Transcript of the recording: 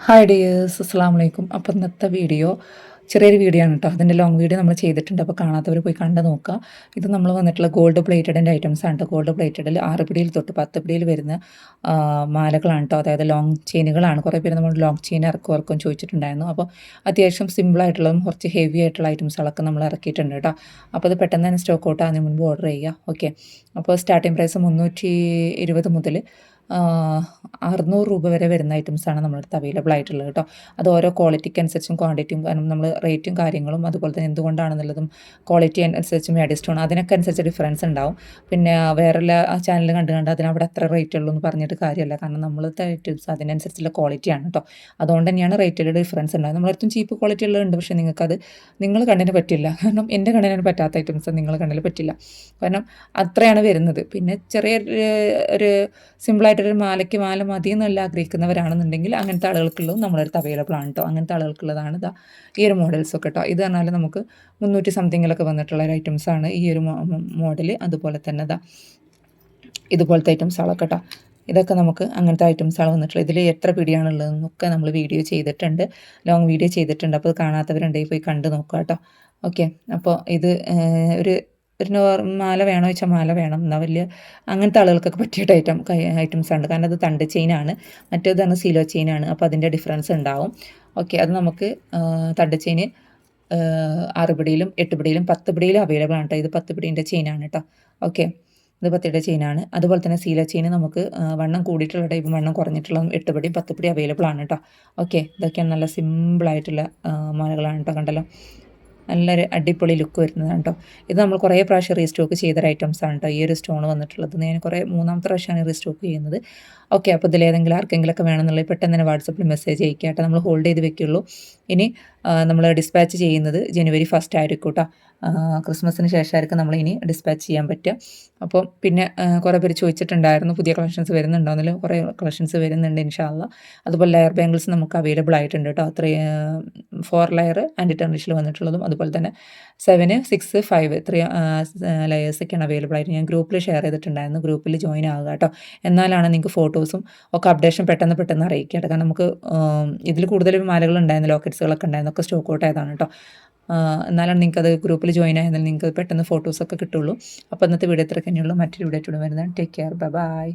Hi dears, അസ്സലാമു അലൈക്കും. അപ്പോൾ ഇന്നത്തെ വീഡിയോ ചെറിയൊരു വീഡിയോ ആണ് കേട്ടോ. അതിൻ്റെ ലോങ് വീഡിയോ നമ്മൾ ചെയ്തിട്ടുണ്ട്. അപ്പോൾ കാണാത്തവർ പോയി കണ്ട് നോക്കുക. ഇത് നമ്മൾ വന്നിട്ടുള്ള ഗോൾഡ് പ്ലേറ്റഡിൻ്റെ ഐറ്റംസ് ആണ് കേട്ടോ. ഗോൾഡ് പ്ലേറ്റഡിൽ 6 പിടിയിൽ തൊട്ട് 10 പിടിയിൽ വരുന്ന മാലകളാണ് കേട്ടോ. അതായത് ലോങ് ചെയിനുകളാണ്. കുറേ പേര് നമ്മൾ ലോങ് ചെയിൻ ഇറക്കും ചോദിച്ചിട്ടുണ്ടായിരുന്നു. അപ്പോൾ അത്യാവശ്യം സിമ്പിളായിട്ടുള്ളതും കുറച്ച് ഹെവി ആയിട്ടുള്ള ഐറ്റംസുകളൊക്കെ നമ്മൾ ഇറക്കിയിട്ടുണ്ട് കേട്ടോ. അപ്പോൾ അത് പെട്ടെന്ന് തന്നെ സ്റ്റോക്ക് ഔട്ട് ആകുന്നതിന് മുൻപ് ഓർഡർ ചെയ്യുക. ഓക്കെ. അപ്പോൾ സ്റ്റാർട്ടിംഗ് പ്രൈസ് 320 മുതൽ 600 രൂപ വരെ വരുന്ന ഐറ്റംസാണ് നമ്മുടെ അടുത്ത് അവൈലബിൾ ആയിട്ടുള്ളത് കേട്ടോ. അത് ഓരോ ക്വാളിറ്റിക്ക് അനുസരിച്ചും ക്വാണ്ടിറ്റിയും, കാരണം നമ്മൾ റേറ്റും കാര്യങ്ങളും അതുപോലെ തന്നെ എന്തുകൊണ്ടാണെന്നുള്ളതും ക്വാളിറ്റി അനുസരിച്ചും അഡിസ്റ്റോൺ അതിനൊക്കെ അനുസരിച്ച് ഡിഫറൻസ് ഉണ്ടാവും. പിന്നെ വേറെ ചാനൽ കണ്ട് അതിനവിടെ എത്ര റേറ്റ് ഉള്ളൂ എന്ന് പറഞ്ഞിട്ട് കാര്യമല്ല. കാരണം നമ്മളത്തെ ഐറ്റംസ് അതിനനുസരിച്ചുള്ള ക്വാളിറ്റിയാണ് കേട്ടോ. അതുകൊണ്ട് തന്നെയാണ് റേറ്റിൽ ഡിഫറൻസ് ഉണ്ടാകും. നമ്മളടുത്തും ചീപ്പ് ക്വാളിറ്റി ഉള്ളതുണ്ട്, പക്ഷേ നിങ്ങൾക്കത് നിങ്ങൾ കണ്ണിന് പറ്റില്ല. കാരണം എൻ്റെ കണ്ണിന് പറ്റാത്ത ഐറ്റംസ് നിങ്ങൾ കണ്ണിൽ പറ്റില്ല. കാരണം അത്രയാണ് വരുന്നത്. പിന്നെ ചെറിയ ഒരു സിമ്പിളായിട്ടൊരു മാല മതി എന്നല്ല ആഗ്രഹിക്കുന്നവരാണെന്നുണ്ടെങ്കിൽ അങ്ങനത്തെ ആളുകൾക്കുള്ളതും നമ്മുടെ അടുത്ത് അവൈലബിൾ ആണ് കേട്ടോ. അങ്ങനത്തെ ആളുകൾക്കുള്ളതാണ് ഇതാ ഈ ഒരു മോഡൽസൊക്കെ കേട്ടോ. ഇത് പറഞ്ഞാൽ നമുക്ക് 300 സംതിങ്ങിലൊക്കെ വന്നിട്ടുള്ള ഒരു ഐറ്റംസാണ് ഈ ഒരു മോഡൽ. അതുപോലെ തന്നെ ഇതാ ഇതുപോലത്തെ ഐറ്റംസുകളൊക്കെ കേട്ടോ. ഇതൊക്കെ നമുക്ക് അങ്ങനത്തെ ഐറ്റംസാണ് വന്നിട്ടുള്ളത്. ഇതിൽ എത്ര പിടിയാണുള്ളതെന്നൊക്കെ നമ്മൾ വീഡിയോ ചെയ്തിട്ടുണ്ട്, ലോങ് വീഡിയോ ചെയ്തിട്ടുണ്ട്. അപ്പോൾ അത് കാണാത്തവരുണ്ടെങ്കിൽ പോയി കണ്ട് നോക്കുക കേട്ടോ. ഓക്കെ. അപ്പോൾ ഇത് ഒരു മാല വേണോ ചോദിച്ചാൽ മാല വേണം. എന്നാൽ വലിയ അങ്ങനത്തെ ആളുകൾക്കൊക്കെ പറ്റിയ ഐറ്റംസാണ്. കാരണം അത് തണ്ട് ചെയിനാണ്, മറ്റേതാണ് സീലോ ചെയിനാണ്. അപ്പോൾ അതിൻ്റെ ഡിഫറൻസ് ഉണ്ടാവും. ഓക്കെ. അത് നമുക്ക് തണ്ട് ചെയിന് 6 പിടിയിലും 8 പിടിയിലും 10 പിടിയിലും അവൈലബിൾ ആണ് കേട്ടോ. ഇത് 10 പിടീൻ്റെ ചെയിനാണ് കേട്ടോ. ഓക്കെ. ഇത് 10 ചെയിനാണ്. അതുപോലെ തന്നെ സീലോ ചെയിൻ നമുക്ക് വണ്ണം കൂടിയിട്ടുള്ള ടൈപ്പും വണ്ണം കുറഞ്ഞിട്ടുള്ളതും 8 പിടിയും 10 പിടി അവൈലബിൾ ആണ് കേട്ടോ. ഓക്കെ. ഇതൊക്കെയാണ് നല്ല സിമ്പിളായിട്ടുള്ള മാലകളാണ് കേട്ടോ. കണ്ടല്ലോ, നല്ലൊരു അടിപൊളി ലുക്ക് വരുന്നതാണ് കേട്ടോ. ഇത് നമ്മൾ കുറേ പ്രാവശ്യം റീസ്റ്റോക്ക് ചെയ്തൊരു ഐറ്റംസാണ് കേട്ടോ. ഈ ഒരു സ്റ്റോൺ വന്നിട്ടുള്ളത് ഞാൻ മൂന്നാമത്തെ പ്രാവശ്യമാണ് റീസ്റ്റോക്ക് ചെയ്യുന്നത്. ഓക്കെ. അപ്പോൾ ഇതിലേതെങ്കിലും ആർക്കെങ്കിലുമൊക്കെ വേണമെന്നുള്ളത് പെട്ടെന്ന് തന്നെ വാട്സപ്പിൽ മെസ്സേജ് അയക്കുക കേട്ടോ. നമ്മൾ ഹോൾഡ് ചെയ്ത് വെക്കുള്ളൂ. ഇനി നമ്മൾ ഡിസ്പാച്ച് ചെയ്യുന്നത് ജനുവരി 1 ആയിരിക്കും കേട്ടോ. ക്രിസ്മസിന് ശേഷമായിരിക്കും നമ്മൾ ഇനി ഡിസ്പാച്ച് ചെയ്യാൻ പറ്റുക. അപ്പോൾ പിന്നെ കുറേ പേര് ചോദിച്ചിട്ടുണ്ടായിരുന്നു പുതിയ കളക്ഷൻസ് വരുന്നുണ്ടോയെന്നില്ല. കുറേ കളക്ഷൻസ് വരുന്നുണ്ട് ഇൻഷാ അല്ലാ. അതുപോലെ ലെയർ ബാംഗിൾസ് നമുക്ക് അവൈലബിൾ ആയിട്ടുണ്ട് കേട്ടോ. 4 ലെയർ ആൻറ്റി ടെർണിഷിൽ വന്നിട്ടുള്ളതും അതുപോലെ തന്നെ 7, 6, 5 3 ലെയേഴ്സൊക്കെയാണ് അവൈലബിൾ ആയിട്ട് ഞാൻ ഗ്രൂപ്പിൽ ഷെയർ ചെയ്തിട്ടുണ്ടായിരുന്നു. ഗ്രൂപ്പിൽ ജോയിൻ ആവുക കേട്ടോ. എന്നാലാണ് നിങ്ങൾക്ക് ഫോട്ടോസും ഒക്കെ അപ്ഡേഷൻ പെട്ടെന്ന് അറിയിക്കുക കേട്ടോ. കാരണം നമുക്ക് ഇതിൽ കൂടുതൽ മാലകൾ ഉണ്ടായിരുന്നു, ലോക്കറ്റ്സുകളൊക്കെ ഉണ്ടായിരുന്നു, ഒക്കെ സ്റ്റോക്ക് ഔട്ട് ആയതാണ് കേട്ടോ. എന്നാലാണ് നിങ്ങൾക്കത് ഗ്രൂപ്പിൽ ജോയിൻ ആയതിനാൽ നിങ്ങൾക്ക് പെട്ടെന്ന് ഫോട്ടോസൊക്കെ കിട്ടുള്ളൂ. അപ്പോൾ ഇന്നത്തെ വീഡിയോ ഇത്ര തന്നെയുള്ളൂ. മറ്റൊരു വീഡിയോ ആയിട്ട് വരുന്നതാണ്. Take care, by.